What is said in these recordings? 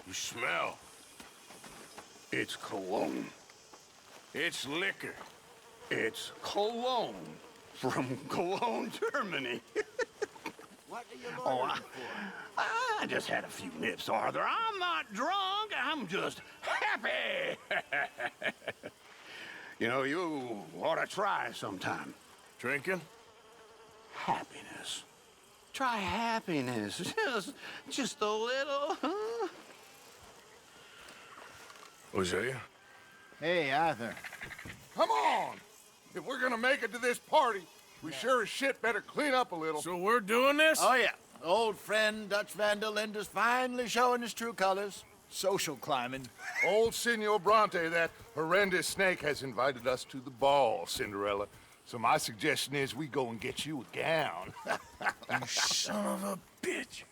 You smell. It's cologne. It's liquor. It's cologne from Cologne, Germany. What are you Oh, looking for? I just had a few nips, Arthur. I'm not drunk. I'm just happy. You know, you ought to try sometime. Drinking? Happiness. Try happiness. Just a little, huh? Hosea? Hey, Arthur. Come on! If we're gonna make it to this party, we sure as shit better clean up a little. So we're doing this? Oh, yeah. Old friend Dutch Van-der-Linde's finally showing his true colors. Social climbing. Old Senor Bronte, that horrendous snake, has invited us to the ball, Cinderella. So my suggestion is we go and get you a gown. You son of a bitch.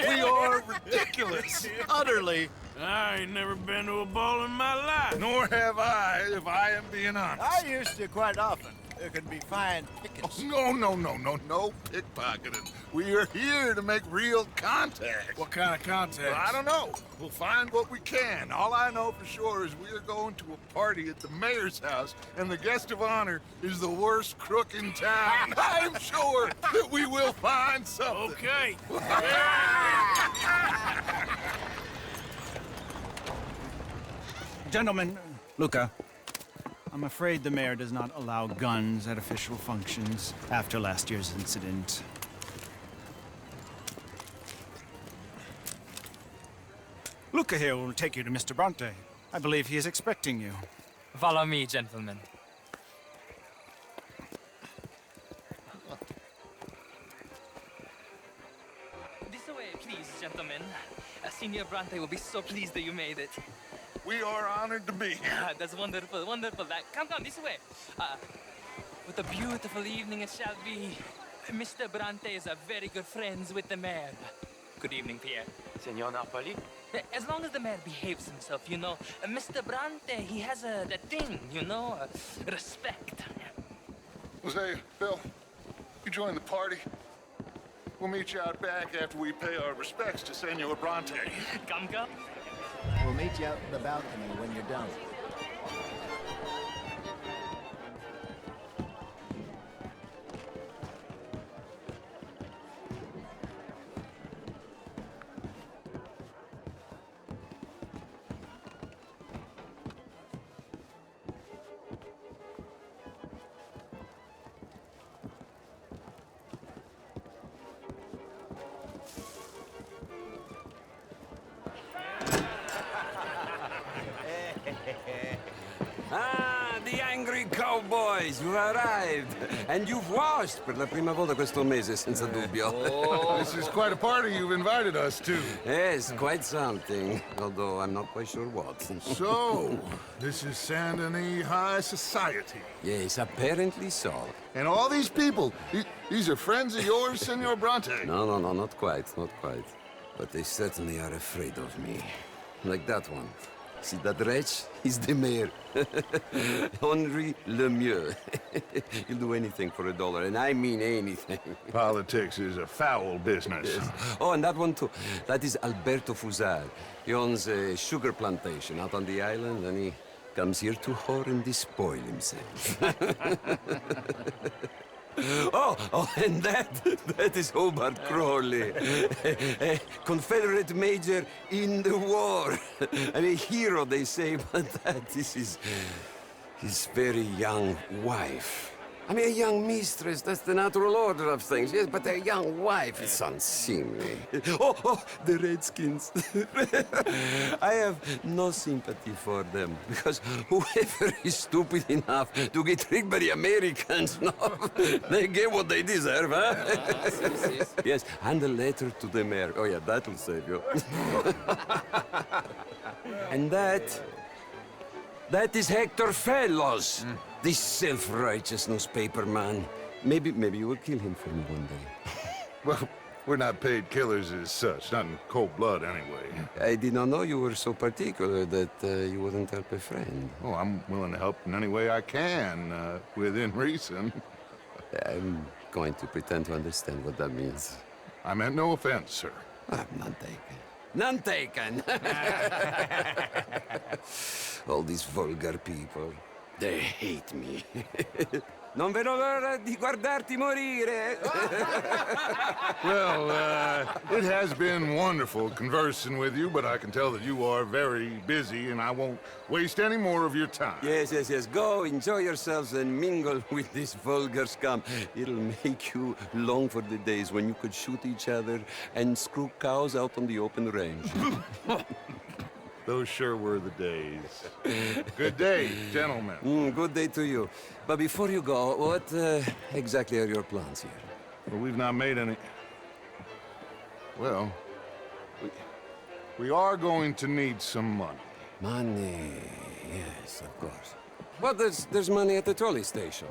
We are ridiculous. Utterly. I ain't never been to a ball in my life. Nor have I, if I am being honest. I used to quite often. There can be fine pickings. No pickpocketing. We are here to make real contact. What kind of contact? Well, I don't know. We'll find what we can. All I know for sure is we are going to a party at the mayor's house, and the guest of honor is the worst crook in town. I'm sure that we will find something. Okay. Gentlemen, Luca, I'm afraid the mayor does not allow guns at official functions after last year's incident. Luca here will take you to Mr. Bronte. I believe he is expecting you. Follow me, gentlemen. This way, please, gentlemen. Senior Bronte will be so pleased that you made it. We are honored to be here. That's wonderful, wonderful. Come, this way. What a beautiful evening it shall be. Mr. Bronte is a very good friends with the mayor. Good evening, Pierre. Senor Napoli? As long as the mayor behaves himself, you know. Mr. Bronte, he has that thing, you know, respect. Jose, Bill, you join the party. We'll meet you out back after we pay our respects to Senor Bronte. Come. We'll meet you out in the balcony when you're done. Ah, the angry cowboys, you've arrived. And you've washed per la prima volta questo mese, senza dubbio. This is quite a party you've invited us to. Yes, quite something. Although I'm not quite sure what. So, this is Saint Denis High Society. Yes, apparently so. And all these people, these are friends of yours, Senor Bronte? No, not quite. But they certainly are afraid of me. Like that one. See that wretch? He's the mayor. Henri Lemieux. He'll do anything for $1, and I mean anything. Politics is a foul business. Yes. Oh, and that one too. That is Alberto Fusar. He owns a sugar plantation out on the island, and he comes here to whore and despoil himself. Oh, and that is Hobart Crawley, a Confederate major in the war. And a hero, they say, but that is his very young wife. I mean, a young mistress, that's the natural order of things, yes, but a young wife is unseemly. Oh, the Redskins. I have no sympathy for them, because whoever is stupid enough to get tricked by the Americans, no, they get what they deserve, huh? Yes, and a letter to the mayor. Oh, yeah, that'll save you. And that is Hector Fellows. This self-righteous newspaper man. Maybe you will kill him for me one day. Well, We're not paid killers as such, not in cold blood anyway. I did not know you were so particular that you wouldn't help a friend. Oh, I'm willing to help in any way I can, within reason. I'm going to pretend to understand what that means. I meant no offense, sir. None taken. None taken! All these vulgar people, they hate me. Non vedo l'ora di guardarti morire. Well, it has been wonderful conversing with you, but I can tell that you are very busy, and I won't waste any more of your time. Yes. Go, enjoy yourselves, and mingle with this vulgar scum. It'll make you long for the days when you could shoot each other and screw cows out on the open range. Those sure were the days. Good day, gentlemen. Good day to you. But before you go, what exactly are your plans here? Well, we've not made any... Well, we are going to need some money. Money, yes, of course. Well, there's money at the trolley station.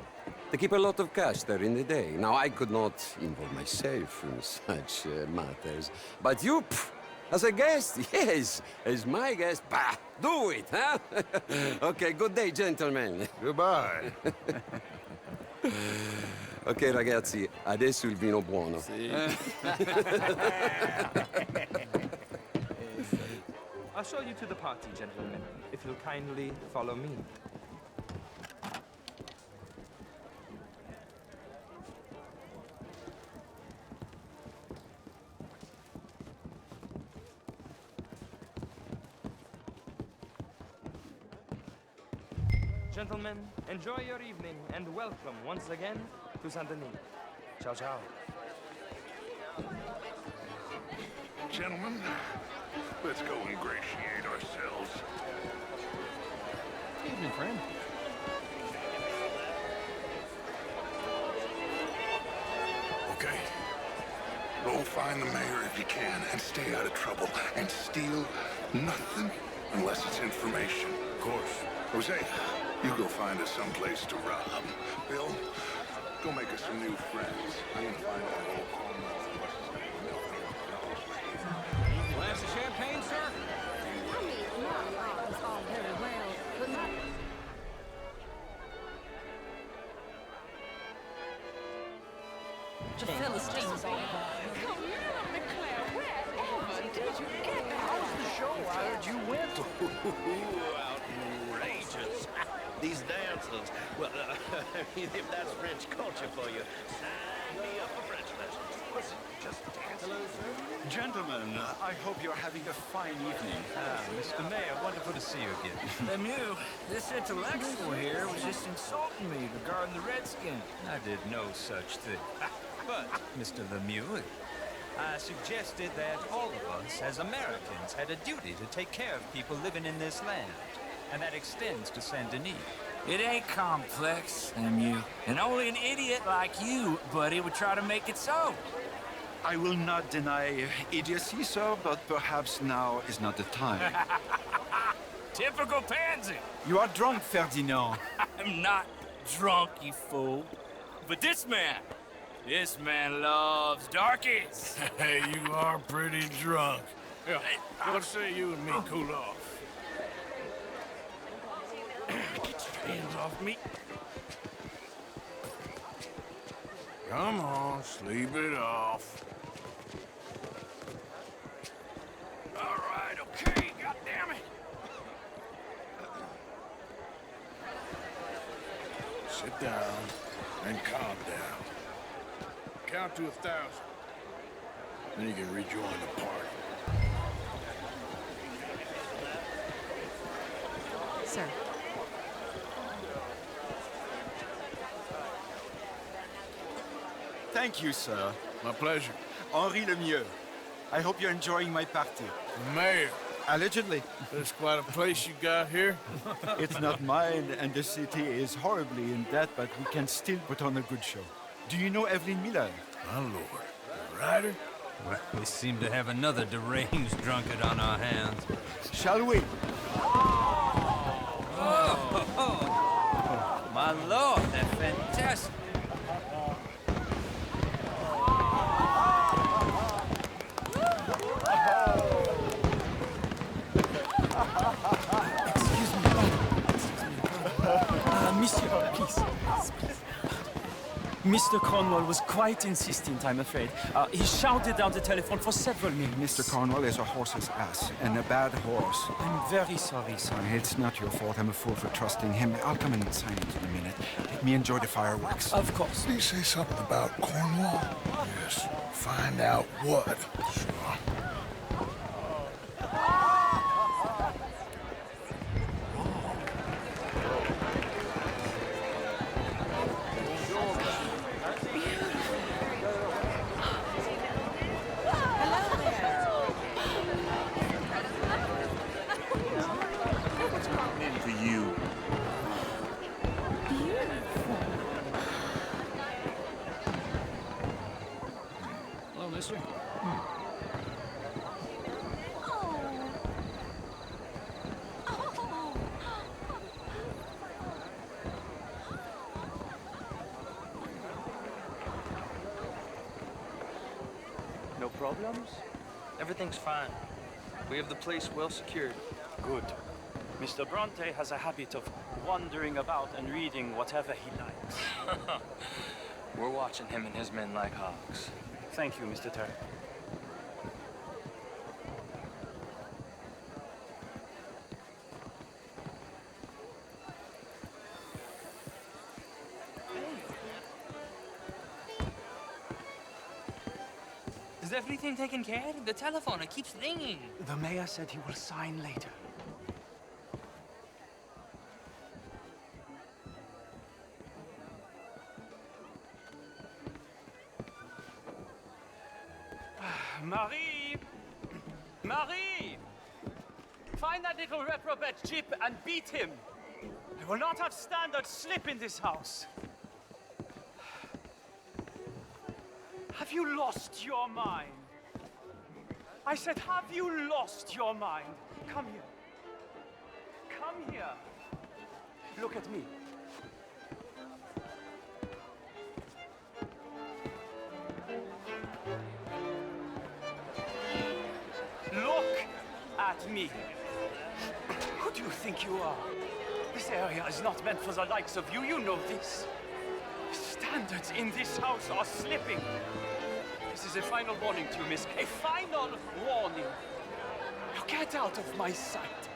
They keep a lot of cash there in the day. Now, I could not involve myself in such matters. But you, as a guest, yes, as my guest, bah, do it, huh? Okay, good day, gentlemen. Goodbye. Ok, ragazzi, adesso il vino buono. I'll show you to the party, gentlemen, if you'll kindly follow me. Gentlemen, enjoy your evening and welcome once again to Saint-Denis. Ciao, ciao. Gentlemen, let's go ingratiate ourselves. Evening, friend. Okay. Go find the mayor if you can and stay out of trouble. And steal nothing unless it's information. Of course. Jose, you go find us someplace to rob. Bill, go make us some new friends. I'm gonna find out a little Glass of champagne, sir? I mean, not rob is all very well, but not... The Philistines all Come on, McClare, wherever did you get that? How's the show? I heard you went. Outrageous. These dancers. Well, if that's French culture for you, sign me up for French lessons. Listen, just dance. Hello, sir. Gentlemen, I hope you're having a fine evening. Mr. Mayor, wonderful to see you again. Lemieux, this intellectual here was just insulting me regarding the Redskins. I did no such thing. But, Mr. Lemieux, I suggested that all of us, as Americans, had a duty to take care of people living in this land. And that extends to Saint-Denis. It ain't complex, Lemieux. And only an idiot like you, buddy, would try to make it so. I will not deny idiocy, sir, but perhaps now is not the time. Typical pansy. You are drunk, Ferdinand. I'm not drunk, you fool. But this man loves darkies. Hey, you are pretty drunk. Yeah, what say you and me cool off? Get your hands off me. Come on, sleep it off. All right, okay, goddammit. Sit down and calm down. Count to 1,000. Then you can rejoin the party. Sir. Thank you, sir. My pleasure. Henri Lemieux. I hope you're enjoying my party. The mayor. Allegedly. That's quite a place you got here. It's not mine, and the city is horribly in debt, but we can still put on a good show. Do you know Evelyn Miller? My lord. The rider? Well, we seem to have another deranged drunkard on our hands. Shall we? My lord, that's fantastic. Monsieur, please. Mr. Cornwall was quite insistent, I'm afraid. He shouted down the telephone for several minutes. Mr. Cornwall is a horse's ass, and a bad horse. I'm very sorry, sir. It's not your fault. I'm a fool for trusting him. I'll come in silence in a minute. Let me enjoy the fireworks. Of course. Did he say something about Cornwall? Yes. Find out what. Sure. No problems? Everything's fine. We have the place well secured. Good. Mr. Bronte has a habit of wandering about and reading whatever he likes. We're watching him and his men like hawks. Thank you, Mr. Terry. Is everything taken care of? The telephone, it keeps ringing. The mayor said he will sign later. Marie! Marie! Find that little reprobate Chip and beat him. I will not have standard slip in this house. Have you lost your mind? I said, have you lost your mind? Come here. Come here. Look at me. Look at me. Who do you think you are? This area is not meant for the likes of you. You know this. Standards in this house are slipping. This is a final warning to you, miss. A final warning. Now get out of my sight.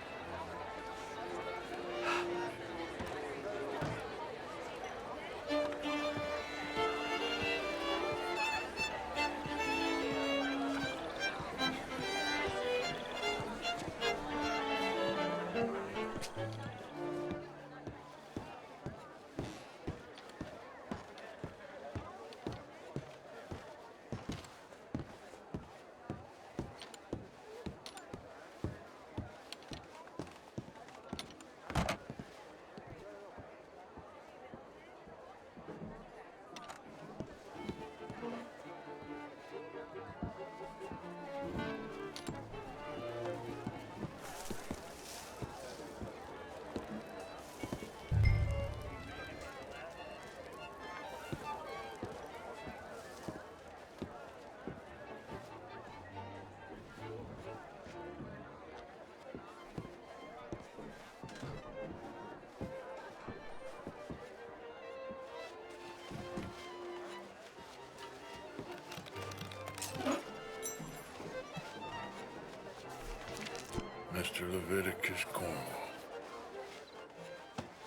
Mr. Leviticus Cornwall.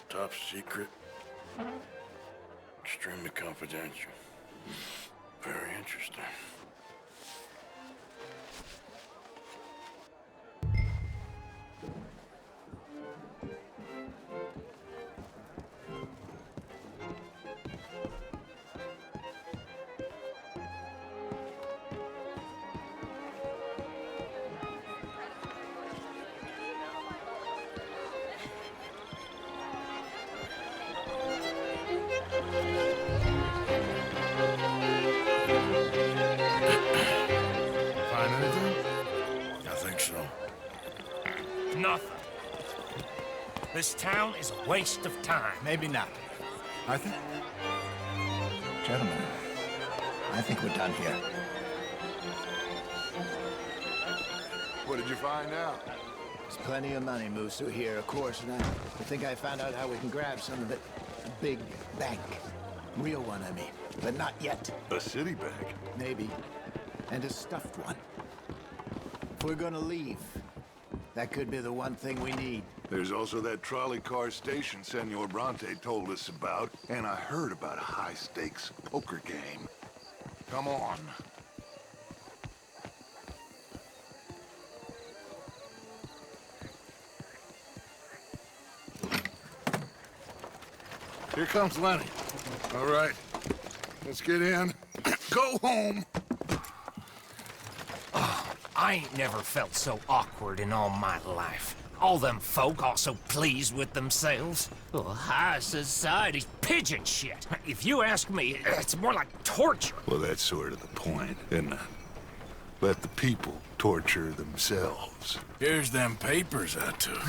Top secret. Extremely confidential. Very interesting. Nothing. This town is a waste of time. Maybe not. Arthur? Gentlemen, I think we're done here. What did you find out? There's plenty of money moves through here, of course, and I think I found out how we can grab some of it. big bank. Real one, I mean. But not yet. A city bank? Maybe. And a stuffed one. If we're gonna leave, that could be the one thing we need. There's also that trolley car station Senor Bronte told us about, and I heard about a high-stakes poker game. Come on. Here comes Lenny. All right, let's get in. Go home. Oh, I ain't never felt so awkward in all my life. All them folk all so pleased with themselves. Oh, high society's pigeon shit. If you ask me, it's more like torture. Well, that's sort of the point, isn't it? Let the people torture themselves. Here's them papers I took.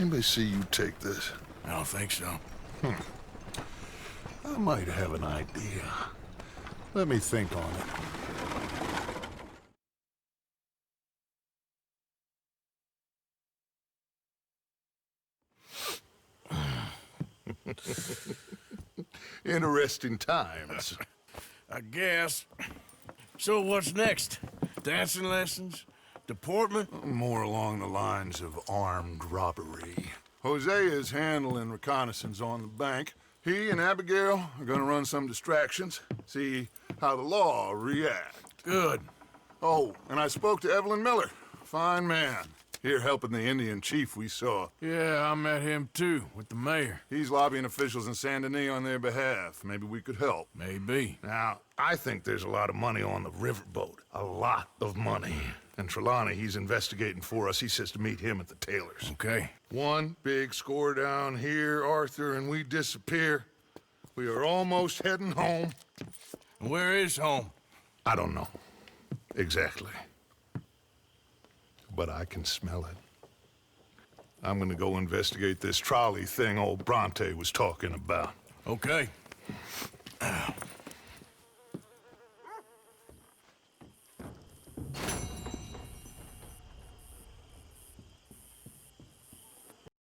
Anybody see you take this? I don't think so. I might have an idea. Let me think on it. Interesting times. I guess. So what's next? Dancing lessons? Deportment? More along the lines of armed robbery. Jose is handling reconnaissance on the bank. He and Abigail are gonna run some distractions, see how the law reacts. Good. Oh, and I spoke to Evelyn Miller. Fine man. Here helping the Indian chief we saw. Yeah, I met him too, with the mayor. He's lobbying officials in Saint Denis on their behalf. Maybe we could help. Maybe. Now, I think there's a lot of money on the riverboat. A lot of money. And Trelawney, he's investigating for us. He says to meet him at the Taylor's. Okay. One big score down here, Arthur, and we disappear. We are almost heading home. Where is home? I don't know. Exactly. But I can smell it. I'm gonna go investigate this trolley thing old Bronte was talking about. Okay.